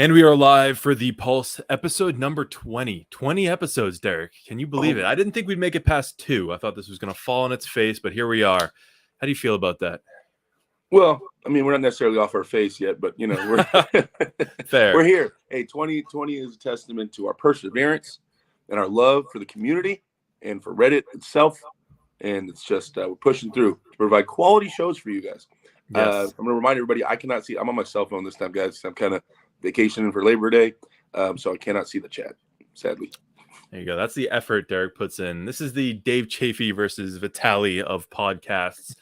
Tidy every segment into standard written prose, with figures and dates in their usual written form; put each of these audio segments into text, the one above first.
And we are live for the Pulse episode number 20. 20 episodes, Derek. Can you believe it? I didn't think we'd make it past 2. I thought this was going to fall on its face, but here we are. How do you feel about that? Well, I mean, we're not necessarily off our face yet, but, we're fair. We're here. Hey, 2020 is a testament to our perseverance and our love for the community and for Reddit itself. And it's just we're pushing through to provide quality shows for you guys. Yes. I'm going to remind everybody, I cannot see. I'm on my cell phone this time, guys. I'm kind of vacationing for Labor Day, so I cannot see the chat, sadly. There you go. That's the effort Derek puts in. This is the Dave Chafee versus Vitaly of podcasts.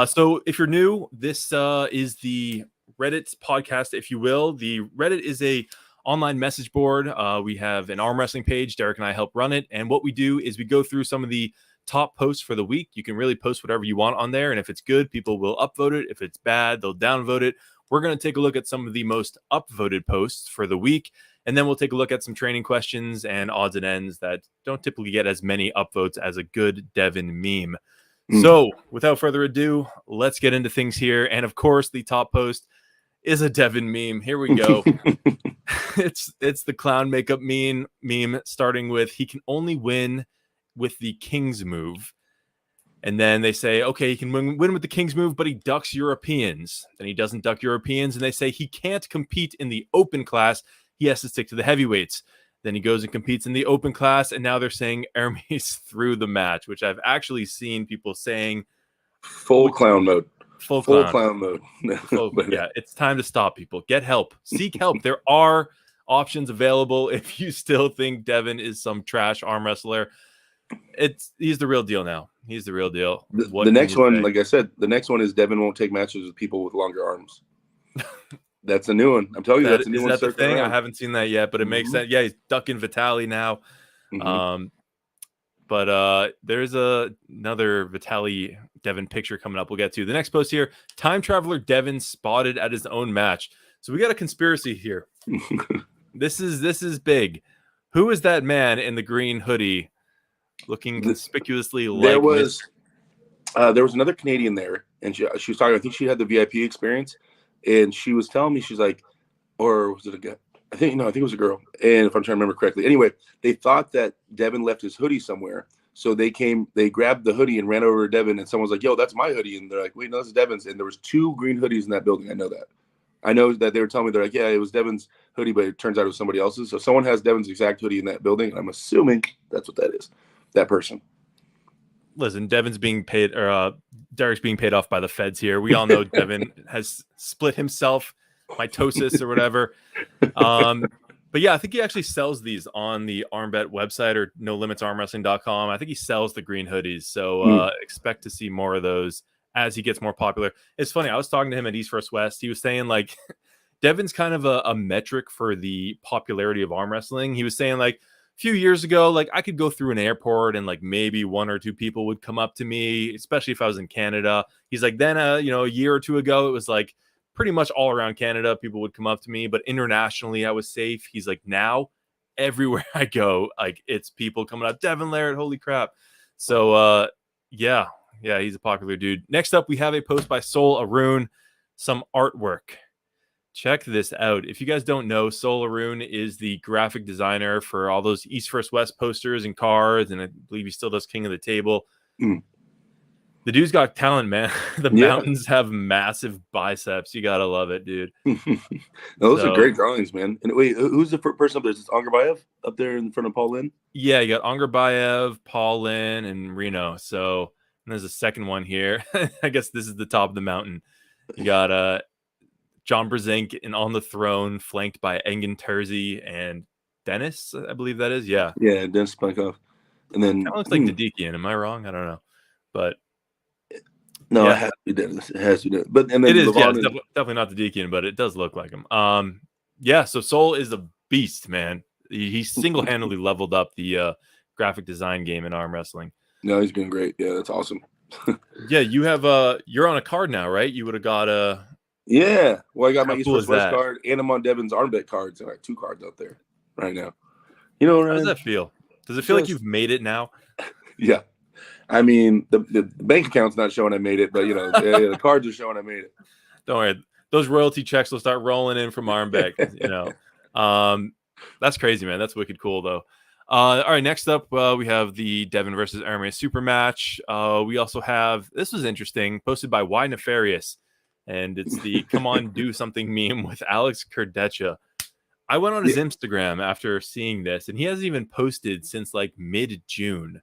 So if you're new, this is the Reddit's podcast, if you will. The Reddit is a online message board. We have an arm wrestling page. Derek and I help run it. And what we do is we go through some of the top posts for the week. You can really post whatever you want on there. And if it's good, people will upvote it. If it's bad, they'll downvote it. We're going to take a look at some of the most upvoted posts for the week. And then we'll take a look at some training questions and odds and ends that don't typically get as many upvotes as a good Devin meme. So without further ado, let's get into things here. And of course, the top post is a Devin meme. Here we go. It's the clown makeup meme starting with, he can only win with the King's move. And then they say, okay, he can win with the King's move, but he ducks Europeans. Then he doesn't duck Europeans. And they say he can't compete in the open class. He has to stick to the heavyweights. Then he goes and competes in the open class. And now they're saying Hermes through the match, which I've actually seen people saying. Full clown mode. Full clown mode. Yeah, it's time to stop, people. Get help. Seek help. There are options available if you still think Devin is some trash arm wrestler. He's the real deal now. He's the real deal. The next one, like I said, the next one is Devin won't take matches with people with longer arms. That's a new one. I'm telling you, that's a new one. Is that the thing? I haven't seen that yet, but it makes sense. Yeah, he's ducking Vitaly now. But there's another Vitaly Devin picture coming up. We'll get to the next post here. Time traveler Devin spotted at his own match. So we got a conspiracy here. This is big. Who is that man in the green hoodie? Looking conspicuously like there was another Canadian there, and she was talking. I think she had the VIP experience, and she was telling me, she's like, or was it a guy? I think it was a girl. And if I'm trying to remember correctly, anyway, they thought that Devin left his hoodie somewhere, so they grabbed the hoodie and ran over to Devin, and someone was like, "Yo, that's my hoodie," and they're like, "Wait, no, this is Devin's." And there was 2 green hoodies in that building. I know that they were telling me, they're like, "Yeah, it was Devin's hoodie, but it turns out it was somebody else's." So someone has Devin's exact hoodie in that building, and I'm assuming that's what that is. That person. Listen, Devin's being paid, or Derek's being paid off by the feds here. We all know Devin has split himself, mitosis or whatever. But yeah, I think he actually sells these on the ArmBet website or nolimitsarmwrestling.com. I think he sells the green hoodies. So expect to see more of those as he gets more popular. It's funny. I was talking to him at East vs. West. He was saying like Devin's kind of a metric for the popularity of arm wrestling. He was saying like, few years ago, like I could go through an airport and like maybe 1 or 2 people would come up to me, especially if I was in Canada. He's like, then a year or 2 ago, it was like pretty much all around Canada, people would come up to me, but internationally I was safe. He's like, now everywhere I go, like it's people coming up, Devin Larratt, holy crap. So yeah, he's a popular dude. Next up, we have a post by Sol Arun, some artwork. Check this out. If you guys don't know, Sol Arun is the graphic designer for all those East vs. West posters and cards, and I believe he still does King of the Table. The dude's got talent, man. The mountains have massive biceps. You gotta love it, dude. Those are great drawings, man. And wait, who's the person up there? Is this Angarbayev up there in front of Paul Lynn? Yeah, you got Angarbayev, Paul Lynn, and Reno. So and there's a second one here. I guess this is the top of the mountain. You got John Brzenk and on the throne, flanked by Engin Terzi and Dennis, I believe that is. Yeah, Dennis Spankov. And then that looks like Dedekian. Am I wrong? I don't know, but no, it has to be Dennis. It has to be Dennis. But and then it is. Yeah, it's definitely not Dedekian, but it does look like him. Yeah. So Sol is a beast, man. He single-handedly leveled up the graphic design game in arm wrestling. No, he's been great. Yeah, that's awesome. Yeah, you have you're on a card now, right? You would have got a. Yeah, well, I got my East vs. West card, and I'm on Devin's ArmBet cards. I got 2 cards out there right now. You know, Ryan, how does that feel? Does it feel like you've made it now? Yeah, I mean the bank account's not showing I made it, but the cards are showing I made it. Don't worry, those royalty checks will start rolling in from ArmBet. That's crazy, man. That's wicked cool, though. All right, next up, we have the Devin versus Arme super match. We also have, this was interesting, posted by Y Nefarious, and it's the "Come on, do something" meme with Alex Kurdecha. I went on his Instagram after seeing this, and he hasn't even posted since like mid-June.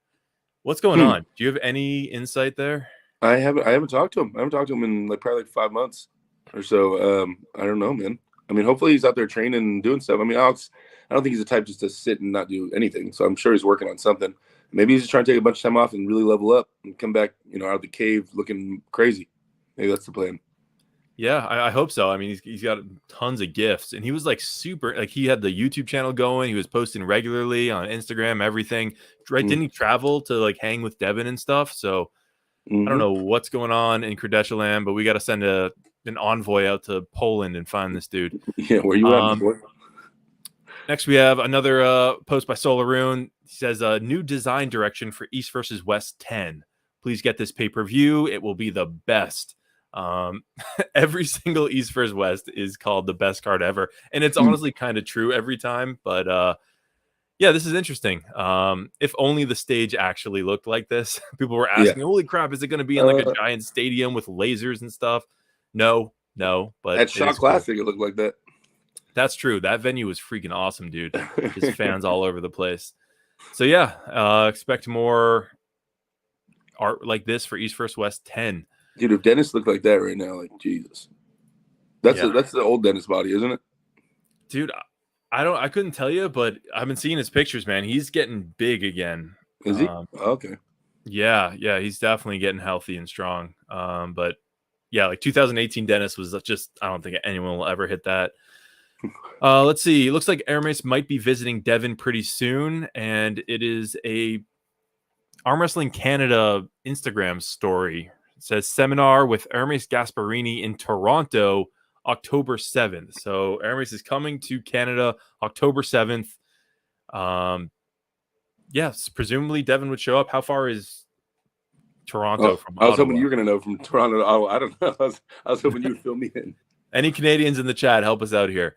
What's going on? Do you have any insight there? I haven't talked to him. I haven't talked to him in probably 5 months or so. I don't know, man. I mean, hopefully he's out there training and doing stuff. I mean, Alex, I don't think he's the type just to sit and not do anything. So I'm sure he's working on something. Maybe he's just trying to take a bunch of time off and really level up and come back, out of the cave looking crazy. Maybe that's the plan. Yeah, I hope so. I mean, he's got tons of gifts, and he was like super. Like he had the YouTube channel going. He was posting regularly on Instagram, everything. Right? Didn't he travel to like hang with Devin and stuff? So I don't know what's going on in Kurdecha land, but we got to send an envoy out to Poland and find this dude. Yeah, where you at, boy? Next, we have another post by Solaroon. He says, new design direction for East versus West 10. Please get this pay-per-view. It will be the best. Every single East versus West is called the best card ever. And it's honestly kind of true every time. But yeah, this is interesting. If only the stage actually looked like this. People were asking, holy crap, is it going to be in like a giant stadium with lasers and stuff? No. But at Shaw Classic, it looked like that. That's true. That venue was freaking awesome, dude. Just fans all over the place. So yeah, expect more art like this for East vs. West 10. Dude, if Dennis looked like that right now, like Jesus, that's the old Dennis body, isn't it? Dude, I couldn't tell you, but I've been seeing his pictures, man. He's getting big again. Is he? Okay. Yeah, he's definitely getting healthy and strong. But yeah, like 2018 Dennis was just, I don't think anyone will ever hit that. Let's see. It looks like Hermes might be visiting Devin pretty soon, and it is a Arm Wrestling Canada Instagram story. It says seminar with Hermes Gasparini in Toronto, October 7th. So Hermes is coming to Canada October 7th. Yes, presumably Devin would show up. How far is Toronto from Ottawa? I was hoping you were going to know from Toronto to Ottawa. I don't know. I was hoping you would fill me in. Any Canadians in the chat, help us out here.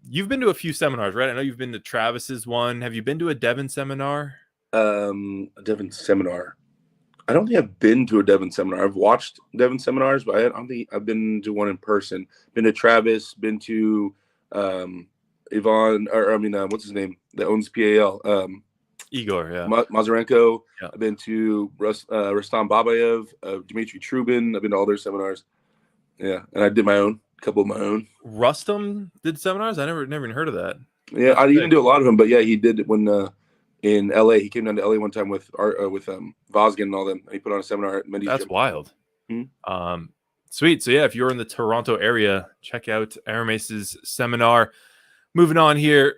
You've been to a few seminars, right? I know you've been to Travis's one. Have you been to a Devin seminar? A Devin seminar. I don't think I've been to a Devin seminar. I've watched Devin seminars, but I don't think I've been to one in person. Been to Travis, been to Yvonne, what's his name that owns PAL? Igor, yeah. Mazarenko. Yeah. I've been to Rustam Babayev, Dmitry Trubin. I've been to all their seminars. Yeah, and I did a couple of my own. Rustam did seminars? I never even heard of that. Yeah, I didn't do a lot of them, but yeah, he did when in LA. He came down to LA one time with Vosgin and all them. And he put on a seminar at Mendy's That's gym. Wild. Sweet. So yeah, if you're in the Toronto area, check out Hermes's seminar. Moving on here.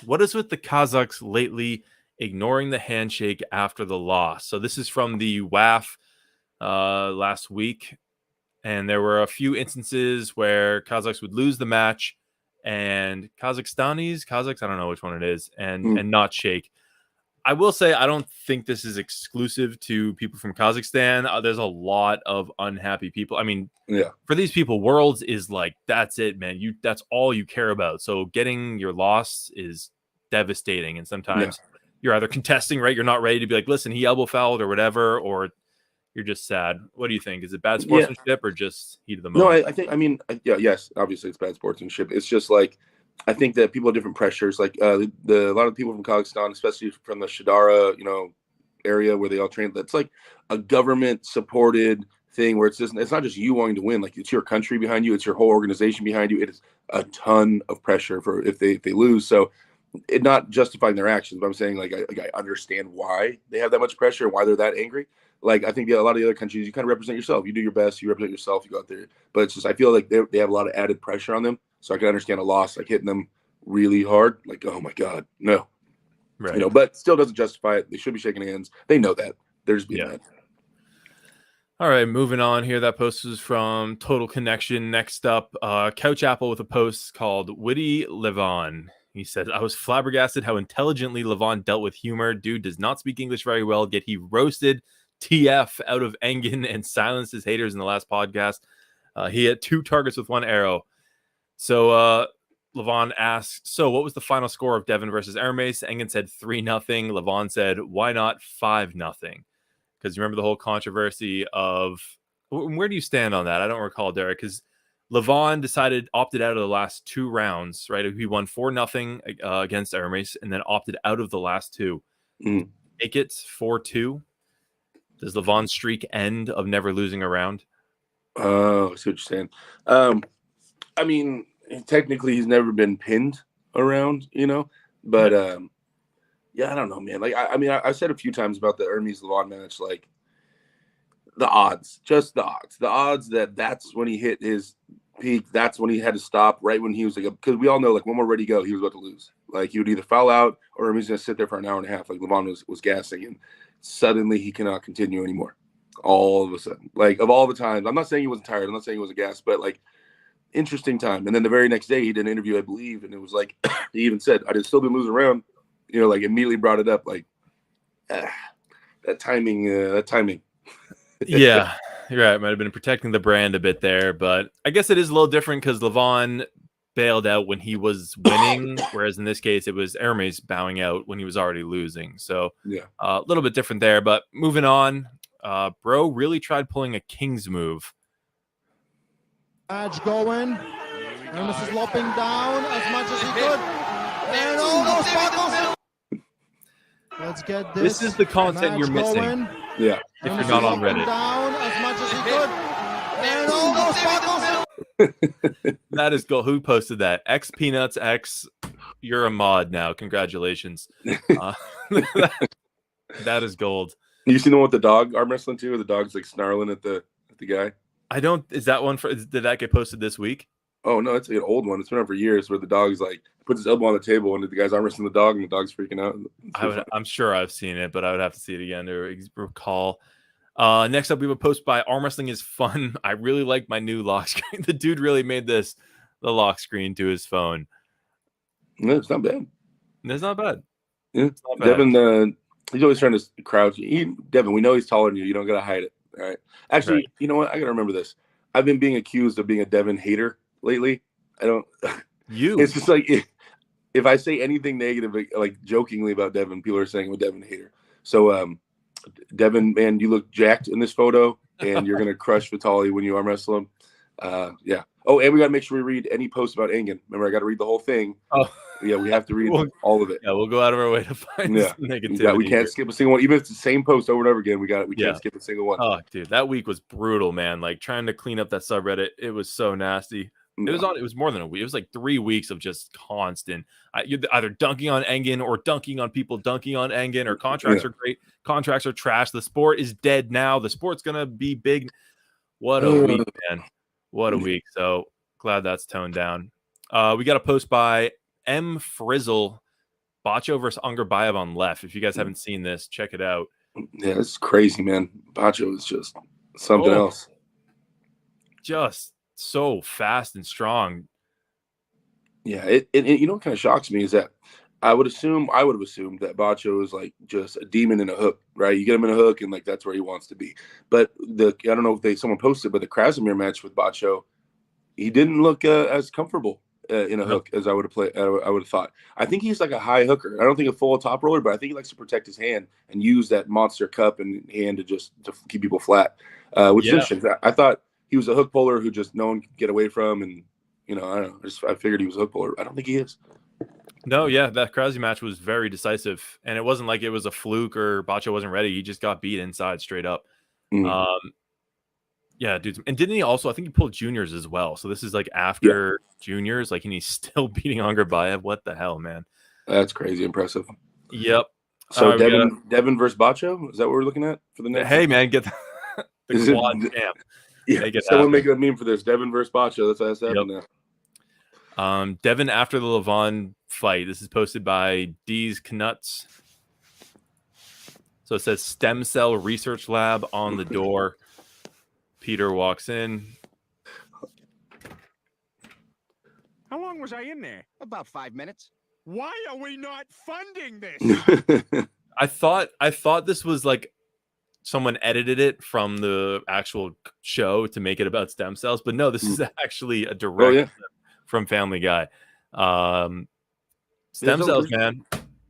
What is with the Kazakhs lately ignoring the handshake after the loss? So this is from the WAFF last week. And there were a few instances where Kazakhs would lose the match and Kazakhs, I don't know which one it is, and not shake. I will say I don't think this is exclusive to people from Kazakhstan. There's a lot of unhappy people. I mean, for these people, Worlds is like, that's it, man. That's all you care about. So getting your loss is devastating. And sometimes you're either contesting, right? You're not ready to be like, listen, he elbow fouled or whatever, or you're just sad. What do you think? Is it bad sportsmanship or just heat of the moment? No, yes, obviously it's bad sportsmanship. It's just like, I think that people have different pressures. Like a lot of people from Kazakhstan, especially from the Shadara, area where they all train. That's like a government supported thing where it's not just you wanting to win. Like it's your country behind you. It's your whole organization behind you. It is a ton of pressure for if they lose. So it not justifying their actions, but I'm saying I understand why they have that much pressure and why they're that angry. Like I think a lot of the other countries, you kind of represent yourself. You do your best. You represent yourself. You go out there. But it's just I feel like they have a lot of added pressure on them. So I can understand a loss, like hitting them really hard. Like, oh my God, no. Right. But still doesn't justify it. They should be shaking hands. They know that. They're just being mad. All right, moving on here. That post is from Total Connection. Next up, Couch Apple with a post called Witty Levon. He said, I was flabbergasted how intelligently Levon dealt with humor. Dude does not speak English very well, yet he roasted TF out of Engen and silenced his haters in the last podcast. He hit 2 targets with 1 arrow. So Levon asks, so what was the final score of Devin versus Hermes? Engen said 3-0. Levon said, why not 5-0? Because you remember the whole controversy of, where do you stand on that? I don't recall, Derek, because Levon opted out of the last 2 rounds, right? He won 4-0 against Hermes and then opted out of the last 2. Make it 4-2. Does Levon's streak end of never losing a round? Oh, I see what you're saying. I mean, technically he's never been pinned around, but yeah, I don't know, man. Like, I said a few times about the Hermes Levon match, like the odds, just the odds that's when he hit his peak. That's when he had to stop, right when he was like, because we all know, like, one more ready to go, he was about to lose. Like, he would either foul out or Hermes going to sit there for an hour and a half. Like Levon was gassing, and suddenly he cannot continue anymore. All of a sudden, like, of all the times, I'm not saying he wasn't tired. I'm not saying he was a gas, but like, interesting time. And then the very next day he did an interview, I believe, and it was like, he even said, I'd still been losing around, like immediately brought it up, like, that timing. Yeah, you're right. Might have been protecting the brand a bit there, but I guess it is a little different because Levon bailed out when he was winning, whereas in this case it was Hermes bowing out when he was already losing. So yeah, a little bit different there. But moving on, bro really tried pulling a King's move. Edge going. Hermes is lopping down as much as he could. And all those buckles. Let's get this. This is the content you're missing. Going. Yeah. If you're not on Reddit. Down as much as he could. And all those buckles. That is gold. Who posted that? X Peanuts X. You're a mod now. Congratulations. That is gold. You seen the one with the dog arm wrestling too? Where the dog's like snarling at the guy. I don't. Is that one did that get posted this week? Oh no, it's an old one. It's been on for years. Where the dog's like puts his elbow on the table and the guy's arm wrestling the dog, and the dog's freaking out. I'm sure I've seen it, but I would have to see it again to recall. Next up, we have a post by Arm Wrestling is Fun. I really like my new lock screen. The dude really made this the lock screen to his phone. No, it's not bad. It's not bad. Yeah, it's not bad. Devin, he's always trying to crouch. Devin, we know he's taller than you. You don't gotta hide it. All right. Actually, right. You know what? I gotta remember this. I've been being accused of being a Devin hater lately. I don't. It's just like if I say anything negative, like jokingly about Devin, people are saying I'm a Devin hater. So, Devin, man, you look jacked in this photo, and you're gonna crush Vitali when you arm wrestle him. Yeah. Oh, and we gotta make sure we read any post about Engen. Remember, I gotta read the whole thing. Oh, yeah, we have to read all of it. Yeah, we'll go out of our way to find negativity. Yeah, we can't skip a single one, even if it's the same post over and over again. We can't skip a single one. Oh, dude, that week was brutal, man. Like trying to clean up that subreddit, it was so nasty. It was more than a week. It was like 3 weeks of just constant. You're either dunking on Engen or dunking on people dunking on Engen, or contracts are great, contracts are trash. The sport is dead now. The sport's gonna be big. What a week, man. What a week. So glad that's toned down. We got a post by M Frizzle, Bacho versus Ungerbayev on left. If you guys haven't seen this, check it out. Yeah, it's crazy, man. Bacho is just something else. Just so fast and strong. Yeah, it you know what kind of shocks me is that I would have assumed that Bacho is like just a demon in a hook, right? You get him in a hook and like that's where he wants to be. But I don't know if someone posted, but the Krasimir match with Bacho, he didn't look as comfortable in a hook as I would have thought. I think he's like a high hooker. I don't think a full top roller, but I think he likes to protect his hand and use that monster cup and hand to keep people flat, which is interesting. I thought he was a hook puller who just no one could get away from, and I don't know. I figured he was a hook puller. I don't think he is. No, yeah, that Krause match was very decisive, and it wasn't like it was a fluke or Bacho wasn't ready. He just got beat inside straight up. Yeah, dude. And didn't he also, I think he pulled juniors as well. So this is like after juniors, like, and he's still beating Ungerbayev. What the hell, man? That's crazy impressive. Yep. So Devin versus Bacho, is that what we're looking at for the next? Hey, man, get the quad champ. Yeah, someone make a meme for this. Devin versus Bacho. That's how it's happening now. Devin after the Levon fight. This is posted by D's Knuts. So it says Stem Cell Research Lab on the door. Peter walks in. How long was I in there? About 5 minutes. Why are we not funding this? I thought this was like someone edited it from the actual show to make it about stem cells, but no, this is actually a direct from Family Guy. Stem cells, man.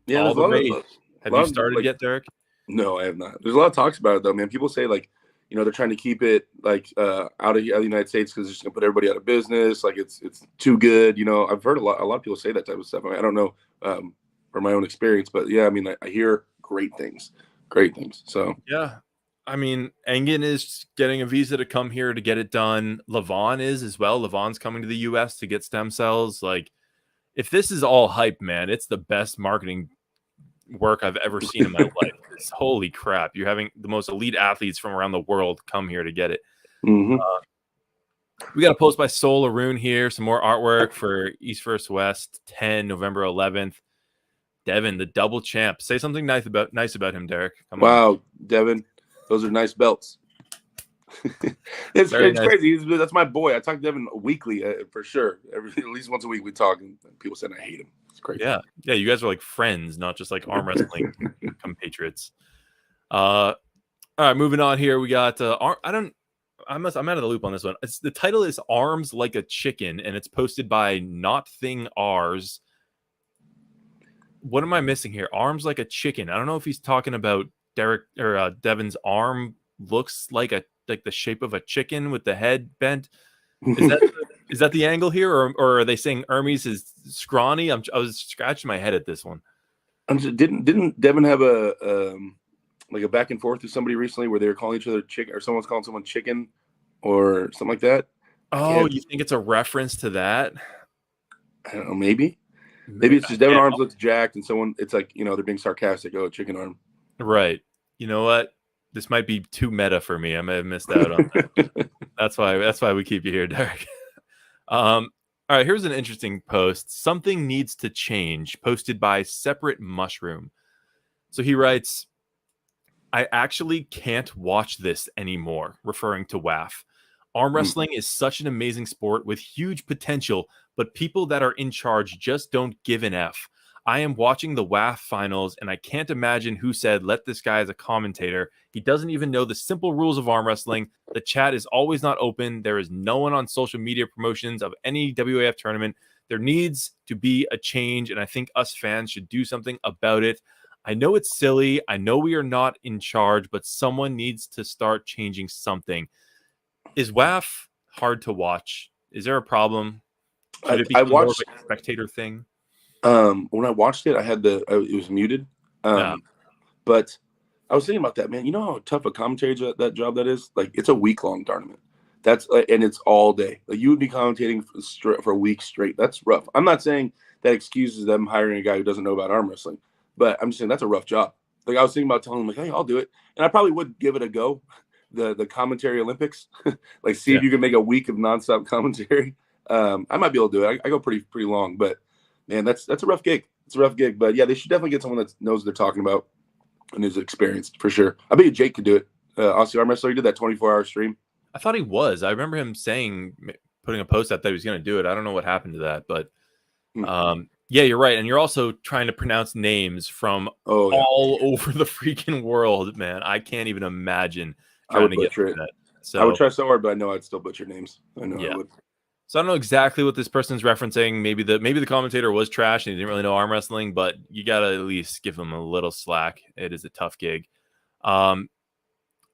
Yeah, All there's the rage. Have you started like, yet, Derek? No, I have not. There's a lot of talks about it though, man. People say like, they're trying to keep it like out of the United States because it's just gonna put everybody out of business. Like it's too good. I've heard a lot of people say that type of stuff. I don't know from my own experience, but yeah, I mean, I hear great things. So yeah, I mean, Engen is getting a visa to come here to get it done. Levon is as well. Levon's coming to the U.S. to get stem cells. Like, if this is all hype, man, it's the best marketing work I've ever seen in my life. Holy crap. You're having the most elite athletes from around the world come here to get it. Mm-hmm. We got a post by Soul Aroon here. Some more artwork for East vs. West 10, November 11th. Devin, the double champ. Say something nice about him, Derek. Come on. Devin. Those are nice belts. It's nice. Crazy. That's my boy. I talk to Devin weekly for sure. At least once a week we talk, and people said I hate him. It's crazy. Yeah. You guys are like friends, not just like arm wrestling compatriots. All right, moving on here. We got I'm out of the loop on this one. The title is Arms Like a Chicken, and it's posted by Not Thing Rs. What am I missing here? Arms like a chicken. I don't know if he's talking about Derek or Devin's arm looks like the shape of a chicken with the head bent. Is that the angle here, or are they saying Hermes is scrawny? I was scratching my head at this one. Didn't Devin have a back and forth with somebody recently where they were calling each other chicken, or someone's calling someone chicken, or something like that? Oh, you think it's a reference to that? I don't know. Maybe it's just Devin arms looks jacked, and someone it's like they're being sarcastic. Oh, chicken arm. Right. You know what? This might be too meta for me. I may have missed out on that. That's why we keep you here, Derek. All right, here's an interesting post. Something needs to change, posted by Separate Mushroom. So he writes, I actually can't watch this anymore, referring to WAFF. Arm wrestling is such an amazing sport with huge potential, but people that are in charge just don't give an F. I am watching the WAFF finals, and I can't imagine who said, let this guy as a commentator. He doesn't even know the simple rules of arm wrestling. The chat is always not open. There is no one on social media promotions of any WAF tournament. There needs to be a change, and I think us fans should do something about it. I know it's silly. I know we are not in charge, but someone needs to start changing something. Is WAFF hard to watch? Is there a problem? Should it be more of a spectator thing? When I watched it, I had it was muted. But I was thinking about that, man. You know how tough a commentary that job that is? Like, it's a week-long tournament. That's and it's all day. Like, you would be commentating for a week straight. That's rough. I'm not saying that excuses them hiring a guy who doesn't know about arm wrestling, but I'm just saying that's a rough job. Like, I was thinking about telling him, like, hey, I'll do it, and I probably would give it a go. The commentary Olympics, like, see if you can make a week of nonstop commentary. I might be able to do it. I go pretty long, but man, that's a rough gig. It's a rough gig, but yeah, they should definitely get someone that knows what they're talking about and is experienced for sure. I bet you Jake could do it. Aussie Arm Wrestler, he did that 24-hour stream. I thought he was. I remember him putting a post out that he was going to do it. I don't know what happened to that, but yeah, you're right. And you're also trying to pronounce names from all over the freaking world, man. I can't even imagine trying to get through that. So I would try so hard, but I know I'd still butcher names. I know I would. So I don't know exactly what this person's referencing. Maybe the commentator was trash and he didn't really know arm wrestling, but you got to at least give him a little slack. It is a tough gig. All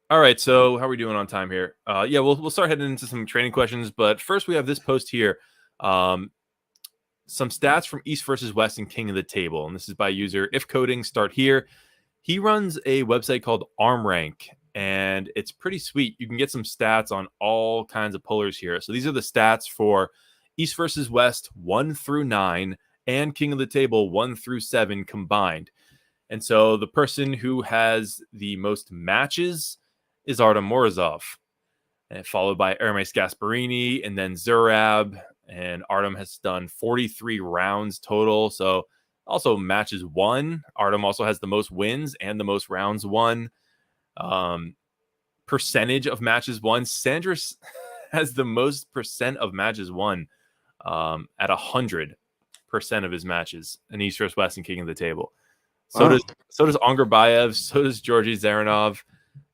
right, so how are we doing on time here? Yeah, we'll start heading into some training questions, but first we have this post here. Some stats from East versus West and King of the Table, and this is by user If Coding Start Here. He runs a website called ArmRank, and it's pretty sweet. You can get some stats on all kinds of pullers here. So these are the stats for East versus West 1 through 9 and King of the Table 1 through 7 combined. And so the person who has the most matches is Artem Morozov, and followed by Hermes Gasparini and then Zurab. And Artem has done 43 rounds total. So also matches won. Artem also has the most wins and the most rounds won. Percentage of matches won. Sanders has the most percent of matches won at 100% of his matches in East vs. West and King of the Table. So does Ongarbayev, so does Georgi Zaranov,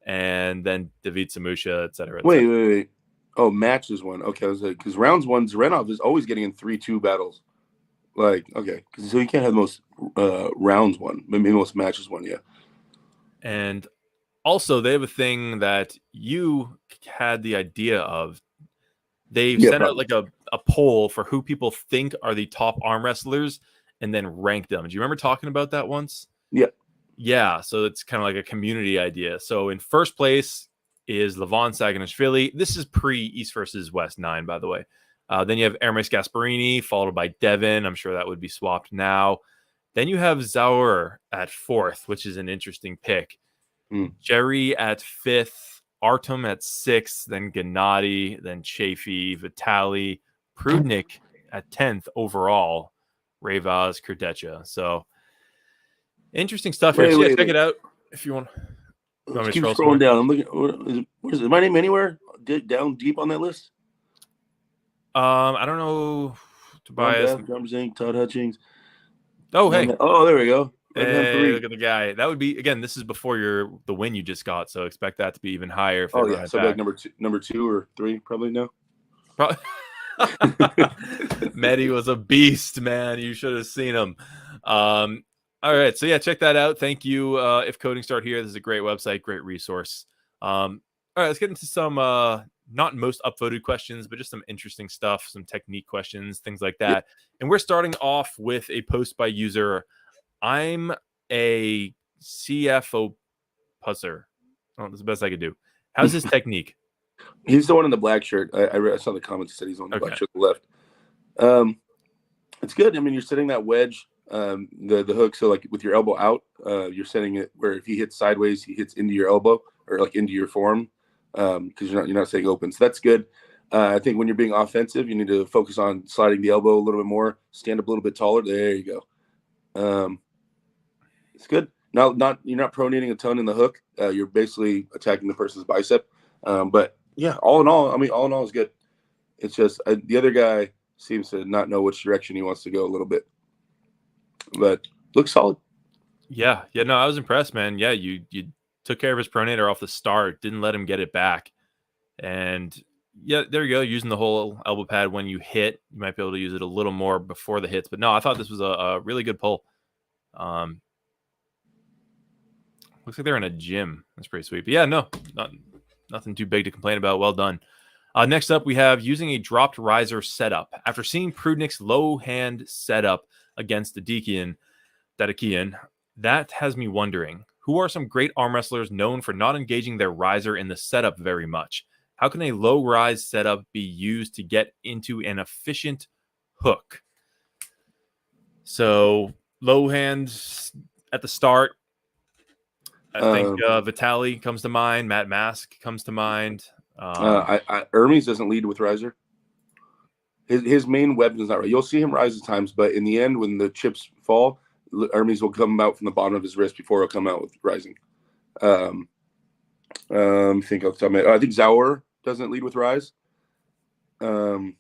and then David Samusha, etc. Wait. Oh, matches one. Okay, I was like, because rounds one, Zarenov is always getting in 3-2 battles. Like, okay, so you can't have the most rounds one, maybe most matches one, yeah. And also, they have a thing that you had the idea of. They've Yeah, sent out probably. like a poll for who people think are the top arm wrestlers and then rank them. Do you remember talking about that once? Yeah. Yeah, so it's kind of like a community idea. So in first place is Levon Saginashvili. This is pre-East versus West 9, by the way. Then you have Hermes Gasparini, followed by Devin. I'm sure that would be swapped now. Then you have Zaur at 4th, which is an interesting pick. Jerry at 5th, Artem at 6th, then Gennady, then Chafee, Vitali, Prudnik at 10th overall, Rayvaz, Kurdecha. So interesting stuff here. So yeah, check it out if you want. Let's keep scrolling down. I'm looking. Is my name anywhere down deep on that list? I don't know. Tobias, Drums Inc., Todd Hutchings. Oh, hey. Oh, there we go. Hey, look at the guy. That would be, again, this is before the win you just got, so expect that to be even higher. If oh, yeah. So like number two or 3 probably now. Natty was a beast, man. You should have seen him. All right. So, yeah, check that out. Thank you. If Coding Start here, this is a great website, great resource. All right, let's get into some not most upvoted questions, but just some interesting stuff, some technique questions, things like that. Yep. And we're starting off with a post by user I'm a CFO pusser. Oh, that's the best I could do. How's his technique? He's the one in the black shirt. I saw the comments. He said he's on the black shirt to the left. It's good. I mean, you're setting that wedge, the hook. So like with your elbow out, you're setting it where if he hits sideways, he hits into your elbow or like into your forearm, because you're not staying open. So that's good. I think when you're being offensive, you need to focus on sliding the elbow a little bit more, stand up a little bit taller. There you go. It's good. You're not pronating a ton in the hook. You're basically attacking the person's bicep. But yeah, all in all is good. It's just the other guy seems to not know which direction he wants to go a little bit, but looks solid. Yeah. No, I was impressed, man. Yeah, you took care of his pronator off the start, didn't let him get it back, and yeah, there you go. Using the whole elbow pad when you hit, you might be able to use it a little more before the hits. But no, I thought this was a really good pull. Looks like they're in a gym. That's pretty sweet. But yeah, no, nothing too big to complain about. Well done. Next up, we have using a dropped riser setup. After seeing Prudnik's low hand setup against Dadakian, that has me wondering, who are some great arm wrestlers known for not engaging their riser in the setup very much? How can a low rise setup be used to get into an efficient hook? So low hand at the start. I think Vitali comes to mind. Matt Mask comes to mind. Hermes doesn't lead with riser. His main weapon is not right. You'll see him rise at times, but in the end, when the chips fall, Hermes will come out from the bottom of his wrist before he'll come out with rising. I think Zaur doesn't lead with rise. The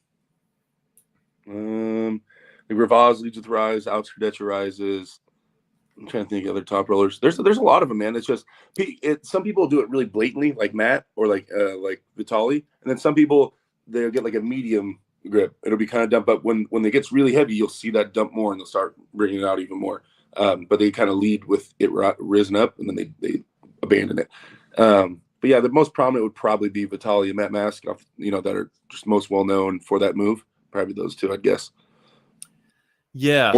Rivaz leads with rise. Alex Kurdecha rises. I'm trying to think of other top rollers. There's a lot of them, man. It's just some people do it really blatantly, like Matt or like Vitali, and then some people they'll get like a medium grip. It'll be kind of dump, but when it gets really heavy, you'll see that dump more, and they'll start bringing it out even more. But they kind of lead with it risen up, and then they abandon it. But yeah, the most prominent would probably be Vitali and Matt Mask, that are just most well known for that move. Probably those two, I'd guess. Yeah.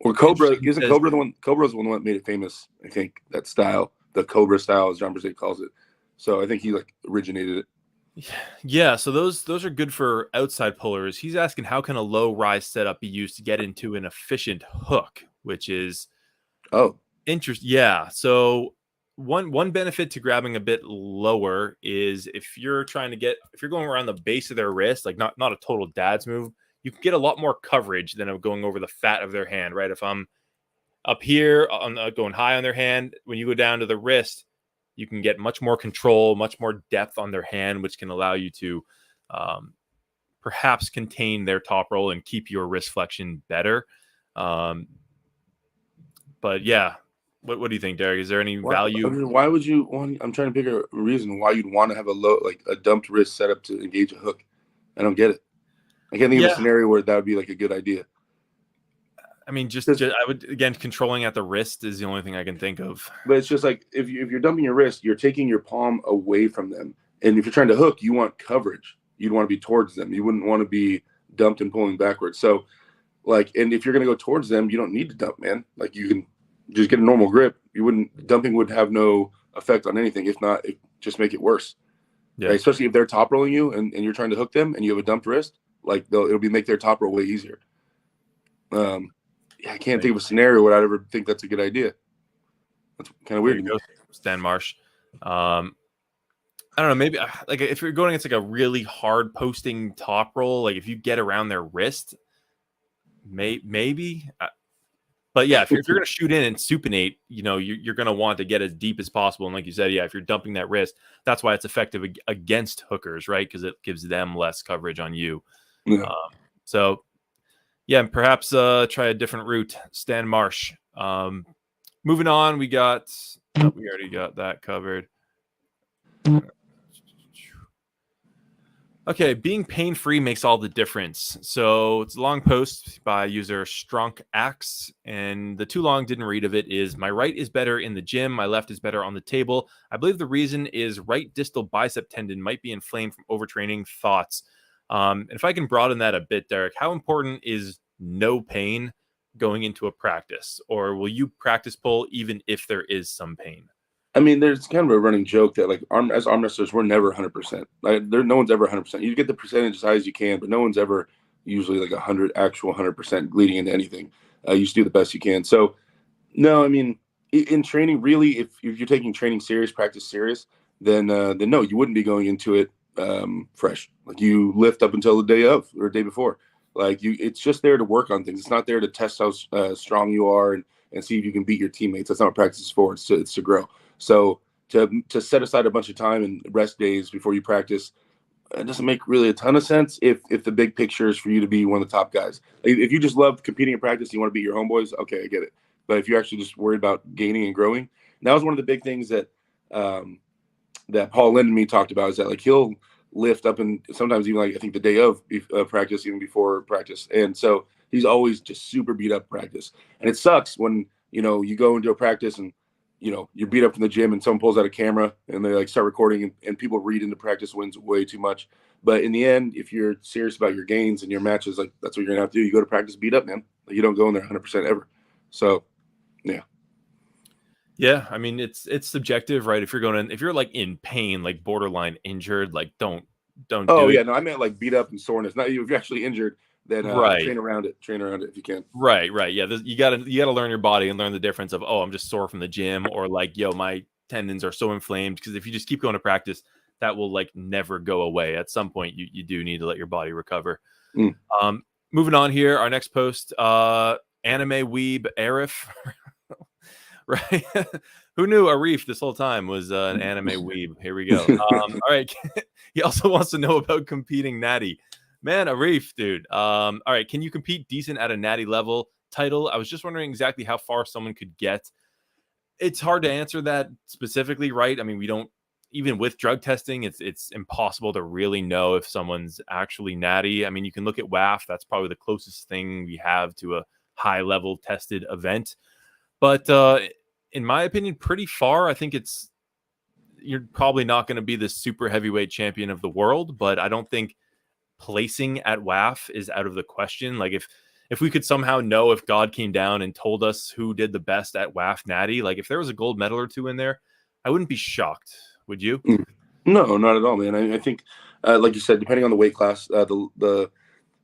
Or Cobra, isn't Cobra the one? Cobra's the one that made it famous. I think that style, the Cobra style, as John Brzee calls it. So I think he originated it. Yeah, so those are good for outside pullers. He's asking, how can a low rise setup be used to get into an efficient hook, which is interesting. Yeah, so one benefit to grabbing a bit lower is if you're going around the base of their wrist, like not a total dad's move, you can get a lot more coverage than going over the fat of their hand, right? If I'm up here, I'm going high on their hand, when you go down to the wrist, you can get much more control, much more depth on their hand, which can allow you to perhaps contain their top roll and keep your wrist flexion better. But yeah, What do you think, Derek? Is there any Why, value? I mean, why would you want? I'm trying to figure out a reason why you'd want to have a dumped wrist set up to engage a hook. I don't get it. I can't think of a scenario where that would be like a good idea. I mean, I would, again, controlling at the wrist is the only thing I can think of. But it's just like if you're dumping your wrist, you're taking your palm away from them. And if you're trying to hook, you want coverage. You'd want to be towards them. You wouldn't want to be dumped and pulling backwards. So, and if you're going to go towards them, you don't need to dump, man. Like, you can just get a normal grip. Dumping would have no effect on anything. If not, it just make it worse. Yeah. Right? Especially if they're top rolling you and you're trying to hook them and you have a dumped wrist, like make their top roll way easier. I can't think of a scenario where I'd ever think that's a good idea. That's kind of weird. Stan Marsh. I don't know. Maybe like if you're going against like a really hard posting top roll, like if you get around their wrist, maybe. But yeah, if you're going to shoot in and supinate, you're going to want to get as deep as possible. And like you said, yeah, if you're dumping that wrist, that's why it's effective against hookers, right? Because it gives them less coverage on you. Yeah. So. Yeah, and perhaps try a different route. Stan Marsh. Moving on, we already got that covered. Okay, being pain-free makes all the difference. So it's a long post by user StronkAxe, and the too long didn't read of it is, my right is better in the gym, my left is better on the table. I believe the reason is right distal bicep tendon might be inflamed from overtraining. Thoughts? And if I can broaden that a bit, Derek, how important is no pain going into a practice? Or will you practice pull even if there is some pain? I mean, there's kind of a running joke that, like, as arm wrestlers, we're never 100%. Like, no one's ever 100%. You get the percentage as high as you can, but no one's ever usually like 100% leading into anything. You just do the best you can. So, no, I mean, in training, really, if you're taking training serious, practice serious, then no, you wouldn't be going into it fresh. Like, you lift up until the day of or day before. Like, it's just there to work on things. It's not there to test how strong you are and see if you can beat your teammates. That's not what practice is for. It's to grow. So to set aside a bunch of time and rest days before you practice, it doesn't make really a ton of sense if the big picture is for you to be one of the top guys. Like, if you just love competing in practice, you want to beat your homeboys, okay, I get it. But if you're actually just worried about gaining and growing, and that was one of the big things that that Paul Lynn and me talked about, is that, like, he'll lift up and sometimes even, like, I think the day of practice, even before practice. And so he's always just super beat up practice. And it sucks when, you go into a practice and, you're beat up from the gym and someone pulls out a camera and they, like, start recording and people read into practice wins way too much. But in the end, if you're serious about your gains and your matches, like, that's what you're gonna have to do. You go to practice beat up, man. Like, you don't go in there 100% ever. So, yeah. Yeah, I mean, it's subjective, right? If you're like in pain, like borderline injured, like don't Oh, do yeah, it. no, I meant like beat up and soreness. Not if you're actually injured, then right. train around it if you can. Right. Yeah, you gotta learn your body and learn the difference of, oh, I'm just sore from the gym, or like, yo, my tendons are so inflamed. Because if you just keep going to practice, that will, like, never go away. At some point, you do need to let your body recover. Moving on here, our next post, anime weeb Arif. Right? Who knew Arif this whole time was an anime weeb? Here we go. All right. He also wants to know about competing Natty. Man, Arif, dude. All right. Can you compete decent at a Natty level title? I was just wondering exactly how far someone could get. It's hard to answer that specifically, right? I mean, we don't, even with drug testing, it's impossible to really know if someone's actually Natty. I mean, you can look at WAFF. That's probably the closest thing we have to a high level tested event. But in my opinion, pretty far. I think you're probably not going to be the super heavyweight champion of the world, but I don't think placing at WAFF is out of the question. Like, if we could somehow know, if God came down and told us who did the best at WAFF Natty, like if there was a gold medal or two in there, I wouldn't be shocked. Would you? No, not at all, man. I think, like you said, depending on the weight class,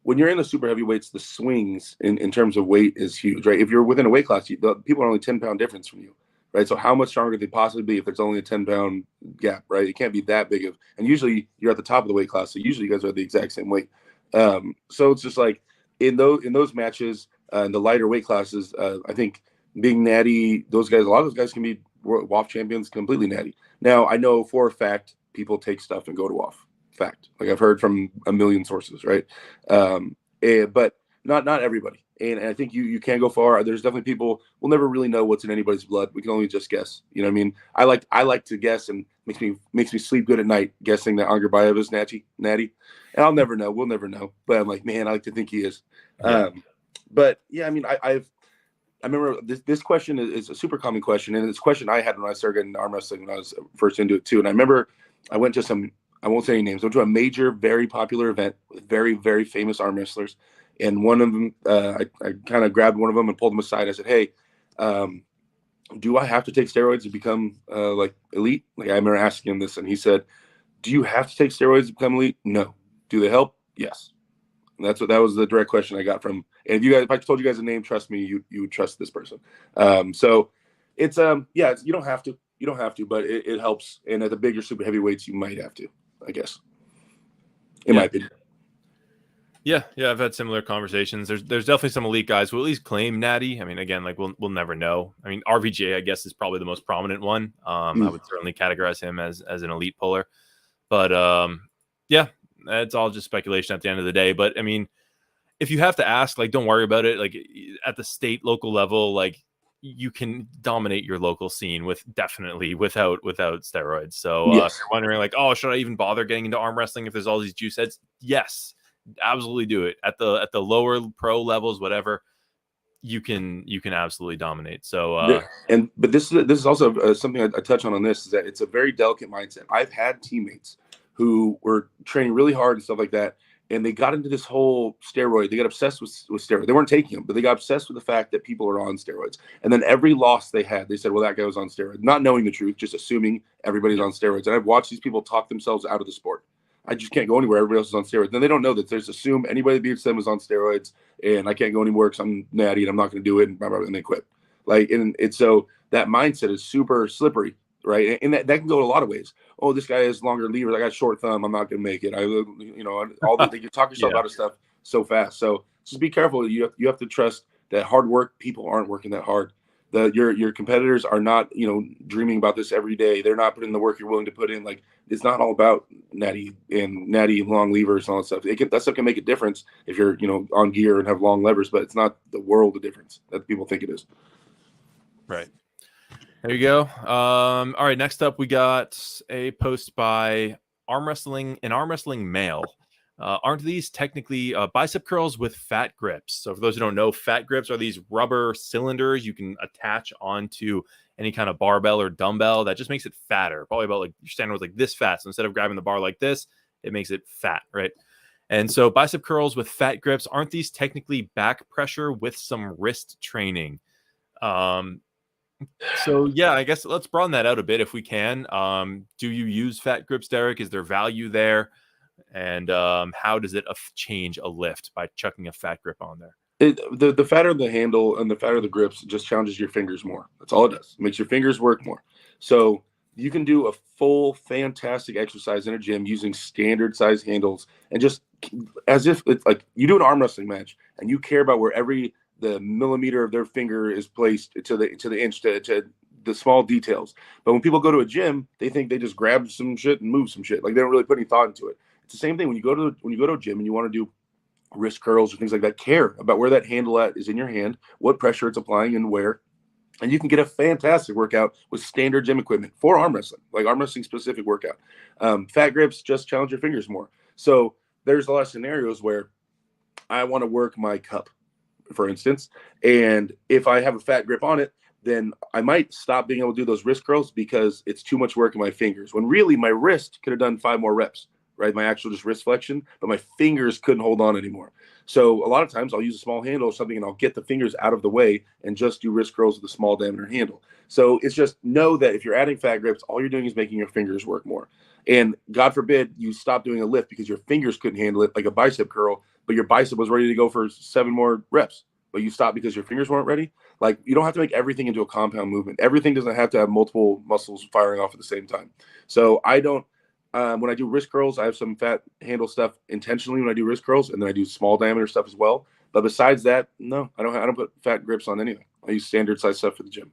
when you're in the super heavyweights, the swings in terms of weight is huge, right? If you're within a weight class, people are only 10-pound difference from you, right? So how much stronger could they possibly be if there's only a 10-pound gap, right? It can't be that big of, and usually you're at the top of the weight class, so usually you guys are the exact same weight. So it's just like in those matches, in the lighter weight classes, I think being Natty, a lot of those guys can be WAFF champions completely Natty. Now, I know for a fact people take stuff and go to WAFF. Fact. Like, I've heard from a million sources, right? But not everybody. And I think you can go far. There's definitely people, we'll never really know what's in anybody's blood. We can only just guess. You know what I mean? I like to guess, and makes me sleep good at night guessing that Angerbayev is Natty. And I'll never know. We'll never know. But I'm like, man, I like to think he is. Yeah. But yeah, I mean, I remember this question is a super common question, and it's a question I had when I started getting arm wrestling when I was first into it too. And I remember I went to some, I won't say any names, I went to a major, very popular event with very, very famous arm wrestlers. And one of them, I kind of grabbed one of them and pulled him aside. I said, hey, do I have to take steroids to become like elite? Like, I remember asking him this, and he said, do you have to take steroids to become elite? No. Do they help? Yes. And that was the direct question I got from. And if I told you guys a name, trust me, you would trust this person. So it's you don't have to, but it helps. And at the bigger super heavyweights, you might have to, I guess, in my opinion. Yeah, I've had similar conversations. There's definitely some elite guys who at least claim Natty. I mean, again, like we'll never know. I mean, RVJ, I guess, is probably the most prominent one. I would certainly categorize him as an elite puller. But yeah, it's all just speculation at the end of the day. But I mean, if you have to ask, like, don't worry about it. Like at the state, local level, like you can dominate your local scene without steroids. So Yes. if you're wondering, like, oh, should I even bother getting into arm wrestling if there's all these juice heads? Yes. Absolutely do it at the lower pro levels, whatever. You can absolutely dominate. So but this is also something I touch on this, is that it's a very delicate mindset. I've had teammates who were training really hard and stuff like that, and they got into this whole steroid. They got obsessed with steroids. They weren't taking them, but they got obsessed with the fact that people are on steroids. And then every loss they had, they said, well, that guy was on steroids, not knowing the truth, just assuming everybody's on steroids. And I've watched these people talk themselves out of the sport. I just can't go anywhere. Everybody else is on steroids. Then they don't know that. They just assume anybody that beats them is on steroids, and I can't go anywhere because I'm Natty and I'm not going to do it, and blah, blah, blah, and they quit. Like, and it's so that mindset is super slippery, right? And that can go a lot of ways. Oh, this guy has longer levers. I got short thumb. I'm not going to make it. You talk yourself out of stuff so fast. So just be careful. You have to trust that hard work. People aren't working that hard. Your competitors are not, dreaming about this every day. They're not putting the work you're willing to put in. Like, it's not all about natty long levers and all that stuff. That stuff can make a difference if you're, on gear and have long levers, but it's not the world of difference that people think it is. Right. There you go. All right. Next up, we got a post by Arm Wrestling Male. Aren't these technically bicep curls with fat grips? So for those who don't know, fat grips are these rubber cylinders you can attach onto any kind of barbell or dumbbell that just makes it fatter. Probably about like your standard was like this fat. So instead of grabbing the bar like this, it makes it fat, right? And so bicep curls with fat grips, aren't these technically back pressure with some wrist training? So yeah, I guess let's broaden that out a bit if we can. Do you use fat grips, Derek? Is there value there? And how does it change a lift by chucking a fat grip on there? The fatter the handle and the fatter the grips just challenges your fingers more. That's all it does. It makes your fingers work more. So you can do a full, fantastic exercise in a gym using standard size handles, and just as if it's like you do an arm wrestling match and you care about where the millimeter of their finger is placed to the inch, to the small details. But when people go to a gym, they think they just grab some shit and move some shit. Like, they don't really put any thought into it. It's the same thing when you go to a gym and you want to do wrist curls or things like that. Care about where that handle is in your hand, what pressure it's applying, and where. And you can get a fantastic workout with standard gym equipment for arm wrestling, like arm wrestling specific workout. Fat grips just challenge your fingers more. So there's a lot of scenarios where I want to work my cup, for instance, and if I have a fat grip on it, then I might stop being able to do those wrist curls because it's too much work in my fingers, when really my wrist could have done 5 more reps, right? My actual just wrist flexion, but my fingers couldn't hold on anymore. So a lot of times I'll use a small handle or something, and I'll get the fingers out of the way and just do wrist curls with a small diameter handle. So it's just know that if you're adding fat grips, all you're doing is making your fingers work more. And God forbid you stop doing a lift because your fingers couldn't handle it, like a bicep curl, but your bicep was ready to go for 7 more reps, but you stopped because your fingers weren't ready. Like, you don't have to make everything into a compound movement. Everything doesn't have to have multiple muscles firing off at the same time. So I don't, when I do wrist curls, I have some fat handle stuff intentionally when I do wrist curls, and then I do small diameter stuff as well. But besides that, no, I don't put fat grips on anything. I use standard size stuff for the gym.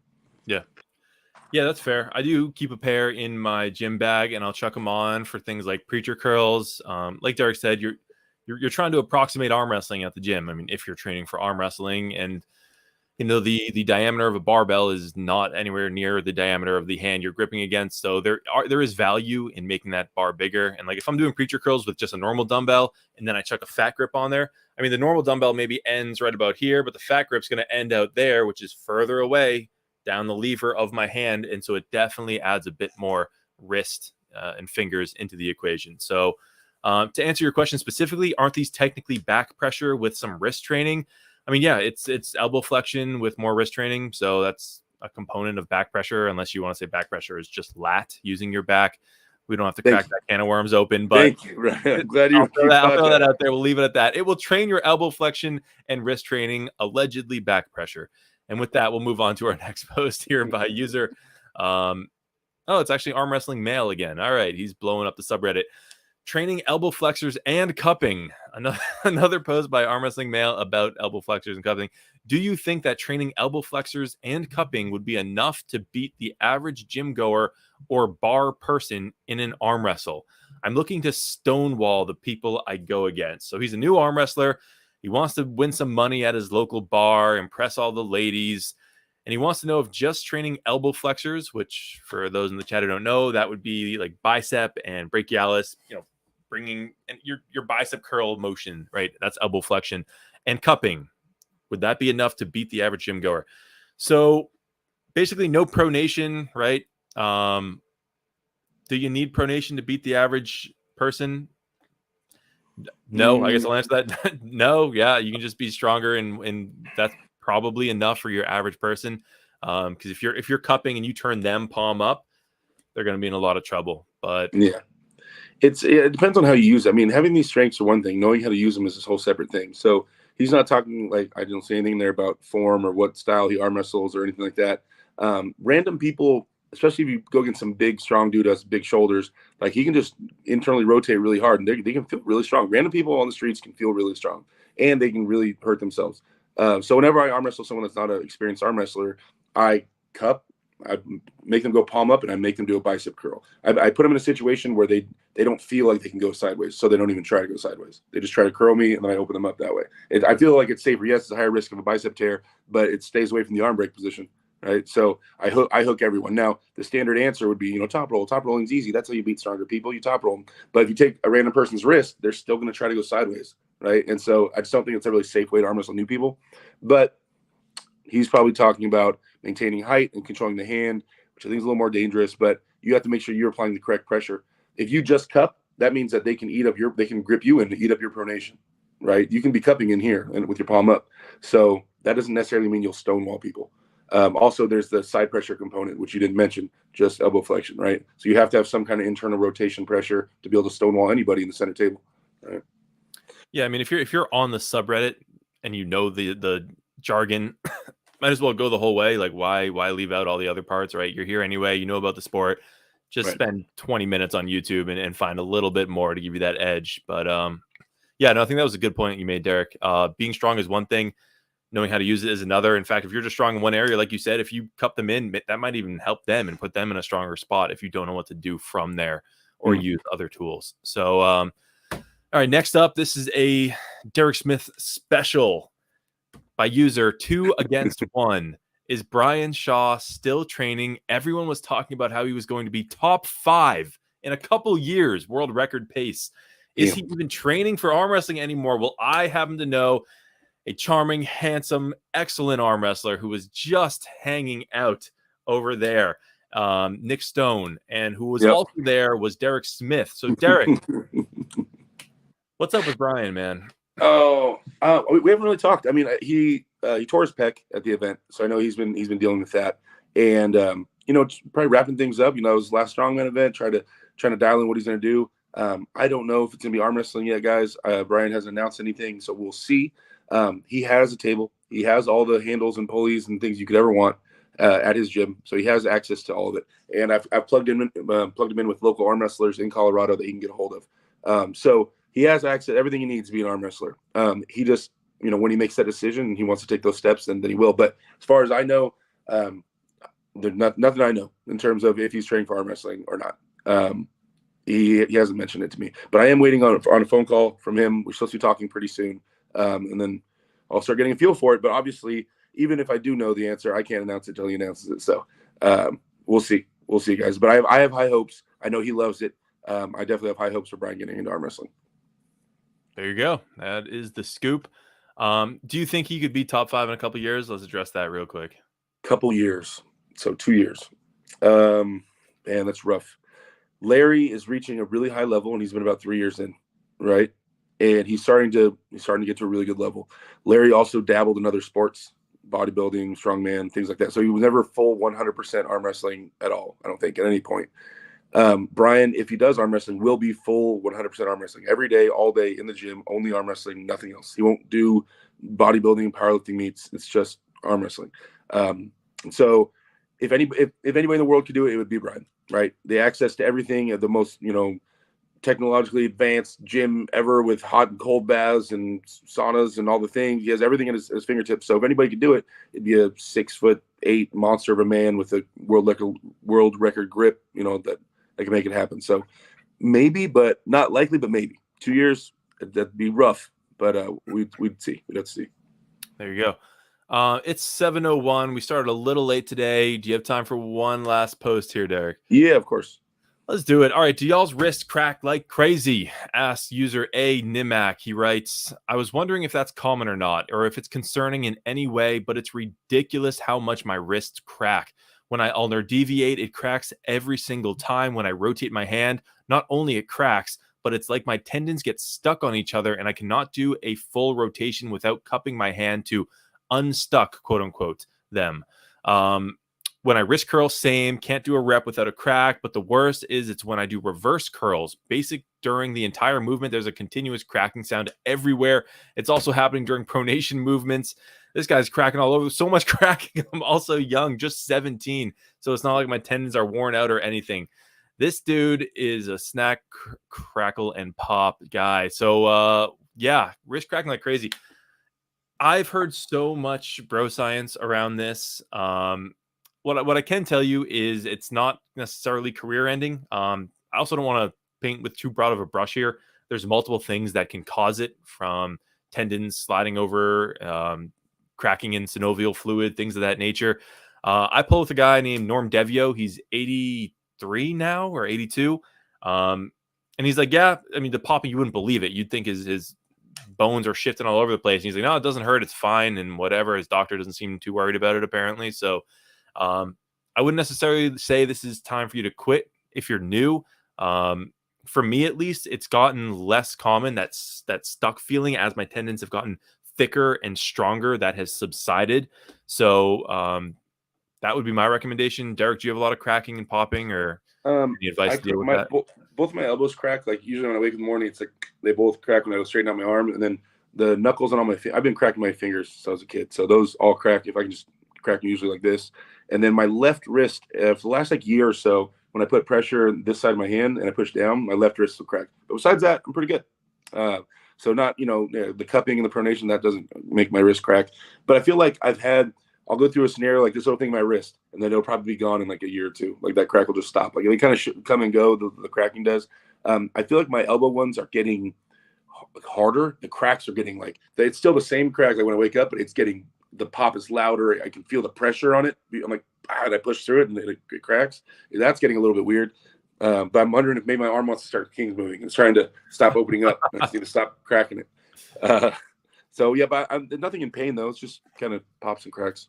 Yeah, that's fair. I do keep a pair in my gym bag, and I'll chuck them on for things like preacher curls. Like Derek said, you're trying to approximate arm wrestling at the gym. I mean, if you're training for arm wrestling, and the diameter of a barbell is not anywhere near the diameter of the hand you're gripping against. So there is value in making that bar bigger. And like if I'm doing preacher curls with just a normal dumbbell and then I chuck a fat grip on there, I mean, the normal dumbbell maybe ends right about here, but the fat grip's going to end out there, which is further away down the lever of my hand. And so it definitely adds a bit more wrist and fingers into the equation. So to answer your question specifically, aren't these technically back pressure with some wrist training? I mean, yeah, it's elbow flexion with more wrist training. So that's a component of back pressure, unless you want to say back pressure is just lat, using your back. We don't have to crack that can of worms open, but Thank you. Right. I'm glad I'll throw that out there. We'll leave it at that. It will train your elbow flexion and wrist training, allegedly back pressure. And with that, we'll move on to our next post here by user. It's actually Arm Wrestling Male again. All right, he's blowing up the subreddit. Training elbow flexors and cupping. Another post by Arm Wrestling Male about elbow flexors and cupping. Do you think that training elbow flexors and cupping would be enough to beat the average gym goer or bar person in an arm wrestle? I'm looking to stonewall the people I go against. So he's a new arm wrestler. He wants to win some money at his local bar, impress all the ladies. And he wants to know if just training elbow flexors, which for those in the chat who don't know, that would be like bicep and brachialis, bringing your bicep curl motion, right? That's elbow flexion. And cupping, would that be enough to beat the average gym goer? So basically no pronation, right? Do you need pronation to beat the average person? No, I guess I'll answer that. No, yeah, you can just be stronger, and that's probably enough for your average person. Because if you're cupping and you turn them palm up, they're going to be in a lot of trouble. But yeah. It depends on how you use it. I mean, having these strengths are one thing. Knowing how to use them is this whole separate thing. So he's not talking, like, I don't say anything there about form or what style he arm wrestles or anything like that. Random people, especially if you go against some big, strong dude who has big shoulders, like he can just internally rotate really hard and they can feel really strong. Random people on the streets can feel really strong and they can really hurt themselves. So whenever I arm wrestle someone that's not an experienced arm wrestler, I cup, I make them go palm up, and I make them do a bicep curl. I put them in a situation where they don't feel like they can go sideways, so they don't even try to go sideways. They just try to curl me, and then I open them up that way. I feel like it's safer. Yes, it's a higher risk of a bicep tear, but it stays away from the arm break position, right? So I hook everyone. Now, the standard answer would be, top roll. Top rolling's easy. That's how you beat stronger people. You top roll them. But if you take a random person's wrist, they're still going to try to go sideways, right? And so I just don't think it's a really safe way to arm wrestle new people. But he's probably talking about maintaining height and controlling the hand, which I think is a little more dangerous, but you have to make sure you're applying the correct pressure. If you just cup, that means that they can grip you in to eat up your pronation, right? You can be cupping in here and with your palm up. So that doesn't necessarily mean you'll stonewall people. Also, there's the side pressure component, which you didn't mention, just elbow flexion, right? So you have to have some kind of internal rotation pressure to be able to stonewall anybody in the center table, right? Yeah, I mean, if you're on the subreddit and you know the jargon, might as well go the whole way. Like, why leave out all the other parts, right? You're here anyway. You know about the sport. Just spend 20 minutes on YouTube and find a little bit more to give you that edge. But yeah, no, I think that was a good point you made, Derek. Being strong is one thing. Knowing how to use it is another. In fact, if you're just strong in one area, like you said, if you cup them in, that might even help them and put them in a stronger spot if you don't know what to do from there or use other tools. So, all right, next up, this is a Derek Smith special by user 2 against 1. Is Brian Shaw still training? Everyone was talking about how he was going to be top 5 in a couple years, world record pace. Is he even training for arm wrestling anymore? Well, I happen to know a charming, handsome, excellent arm wrestler who was just hanging out over there, Nick Stone, and who was also there was Derek Smith. So, Derek, what's up with Brian, man? We haven't really talked. I mean, he tore his pec at the event, so I know he's been dealing with that, and probably wrapping things up. It was his last strongman event, trying to dial in what he's going to do. I don't know if it's going to be arm wrestling yet, guys. Brian hasn't announced anything, so we'll see. He has a table. He has all the handles and pulleys and things you could ever want at his gym, so he has access to all of it. And I've plugged him in with local arm wrestlers in Colorado that he can get a hold of. So he has access to everything he needs to be an arm wrestler. He just, when he makes that decision and he wants to take those steps, then he will. But as far as I know, there's nothing I know in terms of if he's training for arm wrestling or not. He hasn't mentioned it to me, but I am waiting on a phone call from him. We're supposed to be talking pretty soon, and then I'll start getting a feel for it. But obviously, even if I do know the answer, I can't announce it till he announces it. So we'll see. We'll see, guys. But I have high hopes. I know he loves it. I definitely have high hopes for Brian getting into arm wrestling. There you go. That is the scoop. Do you think he could be top 5 in a couple years? Let's address that real quick. Couple years. So 2 years. Man, that's rough. Larry is reaching a really high level, and he's been about 3 years in, right? And he's starting to get to a really good level. Larry also dabbled in other sports, bodybuilding, strongman, things like that. So he was never full 100% arm wrestling at all, I don't think, at any point. Brian, if he does arm wrestling, will be full 100% arm wrestling every day, all day in the gym, only arm wrestling, nothing else. He won't do bodybuilding, powerlifting meets. It's just arm wrestling. So if anybody in the world could do it, it would be Brian, right? The access to everything, the most, technologically advanced gym ever with hot and cold baths and saunas and all the things. He has everything at his fingertips. So if anybody could do it, it'd be a 6'8" monster of a man with a world record grip, that can make it happen. So maybe, but not likely, but maybe 2 years, that'd be rough, but we'd see. We'd have to see. There you go. It's 7:01. We started a little late today. Do you have time for one last post here, Derek? Yeah, of course. Let's do it. All right. Do y'all's wrists crack like crazy? Asks user A Nimac. He writes, I was wondering if that's common or not, or if it's concerning in any way, but it's ridiculous how much my wrists crack. When I ulnar deviate, it cracks every single time. When I rotate my hand, not only it cracks, but it's like my tendons get stuck on each other and I cannot do a full rotation without cupping my hand to unstuck, quote unquote, them. When I wrist curl, same, can't do a rep without a crack, but the worst is it's when I do reverse curls. Basic during the entire movement, there's a continuous cracking sound everywhere. It's also happening during pronation movements. This guy's cracking all over. So much cracking. I'm also young, just 17. So it's not like my tendons are worn out or anything. This dude is a snack, crackle, and pop guy. So, yeah, wrist cracking like crazy. I've heard so much bro science around this. What I can tell you is it's not necessarily career ending. I also don't want to paint with too broad of a brush here. There's multiple things that can cause it, from tendons sliding over, cracking in synovial fluid, things of that nature. I pull with a guy named Norm Devio. He's 83 now or 82. And he's like, yeah, I mean, the popping, you wouldn't believe it. You'd think his bones are shifting all over the place. And he's like, no, it doesn't hurt. It's fine. And whatever. His doctor doesn't seem too worried about it, apparently. So I wouldn't necessarily say this is time for you to quit if you're new. For me, at least, it's gotten less common. That stuck feeling as my tendons have gotten thicker and stronger, that has subsided. So that would be my recommendation. Derek, do you have a lot of cracking and popping, or any advice to deal with that? Both my elbows crack. Like usually when I wake in the morning, it's like they both crack when I go straighten out my arm, and then the knuckles on all my I've been cracking my fingers since I was a kid, so those all crack. If I can just crack them usually like this. And then my left wrist, for the last year or so, when I put pressure on this side of my hand and I push down, my left wrist will crack. But besides that, I'm pretty good. So not, the cupping and the pronation, that doesn't make my wrist crack. But I feel like I'll go through a scenario like this little thing in my wrist, and then it'll probably be gone in like a year or two. Like that crack will just stop. Like they kind of come and go, the cracking does. I feel like my elbow ones are getting harder. The cracks are getting it's still the same crack like when I wake up, but it's getting, the pop is louder. I can feel the pressure on it. I'm like, and I push through it and it cracks. That's getting a little bit weird. But I'm wondering if maybe my arm wants to start kings moving. It's trying to stop opening up. I just need to stop cracking it. So yeah, but I'm nothing in pain though. It's just kind of pops and cracks.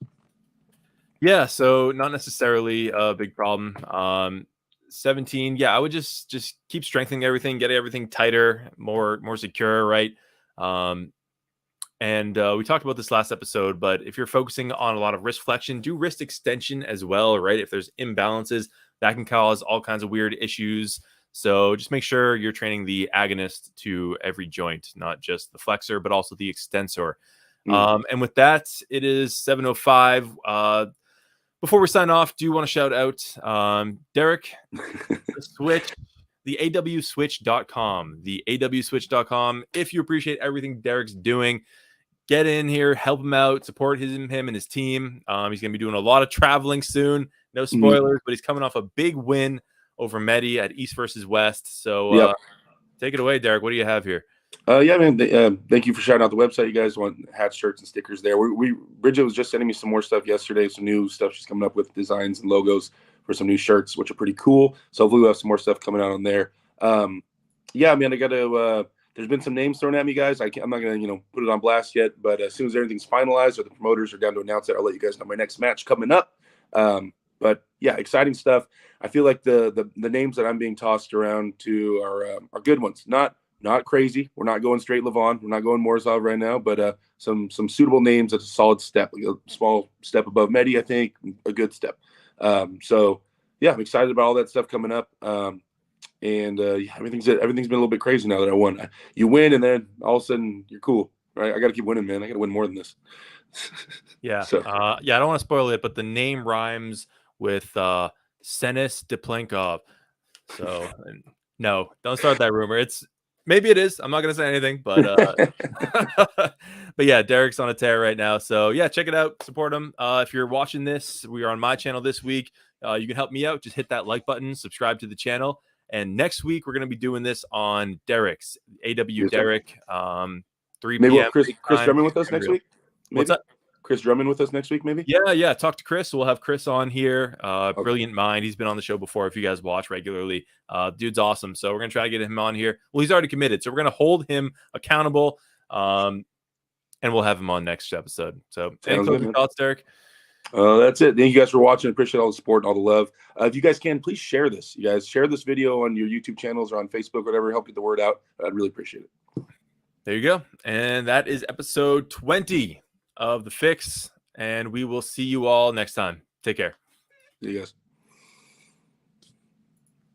Yeah, so not necessarily a big problem. 17, yeah, I would just keep strengthening everything, get everything tighter, more secure, right? And we talked about this last episode, but if you're focusing on a lot of wrist flexion, do wrist extension as well, right? If there's imbalances, that can cause all kinds of weird issues. So just make sure you're training the agonist to every joint, not just the flexor, but also the extensor. And with that, it is 7:05. Before we sign off, do you want to shout out Derek, the Switch, the awswitch.com, the awswitch.com. If you appreciate everything Derek's doing, get in here, help him out, support him and his team. He's going to be doing a lot of traveling soon. No spoilers, but he's coming off a big win over Medi at East versus West. So take it away, Derek. What do you have here? Yeah, man. Thank you for shouting out the website. You guys want hats, shirts, and stickers there. Bridget was just sending me some more stuff yesterday, some new stuff she's coming up with, designs and logos for some new shirts, which are pretty cool. So hopefully we'll have some more stuff coming out on there. Yeah, man, I got to there's been some names thrown at me, guys. I'm not going to, put it on blast yet, but as soon as everything's finalized or the promoters are down to announce it, I'll let you guys know my next match coming up. But yeah, exciting stuff. I feel like the names that I'm being tossed around to are good ones. Not crazy. We're not going straight Levon. We're not going Morozov right now, but some suitable names. That's a solid step, like a small step above Medi, I think, a good step. So yeah, I'm excited about all that stuff coming up. Everything's been a little bit crazy now that I won. You win, and then all of a sudden you're cool, right? I got to keep winning, man. I got to win more than this. Yeah. So. I don't want to spoil it, but the name rhymes with Senis Deplenkov. So no, don't start that rumor. Maybe it is. I'm not going to say anything, but but yeah, Derek's on a tear right now. So yeah, check it out. Support him. If you're watching this, we are on my channel this week. You can help me out. Just hit that like button, subscribe to the channel. And next week, we're going to be doing this on Derek's, AW Derek, 3 Maybe p.m. we'll Chris Drummond with us next week? Maybe? What's that? Chris Drummond with us next week, maybe? Yeah. Talk to Chris. We'll have Chris on here. Brilliant mind. He's been on the show before. If you guys watch regularly, dude's awesome. So we're gonna try to get him on here. Well, he's already committed, so we're gonna hold him accountable, and we'll have him on next episode. So, any closing thoughts, Derek? That's it. Thank you guys for watching. Appreciate all the support and all the love. If you guys can, please share this. You guys share this video on your YouTube channels or on Facebook, whatever. Help get the word out. I'd really appreciate it. There you go. And that is episode 20 of The Fix. And we will see you all next time. Take care. See you guys.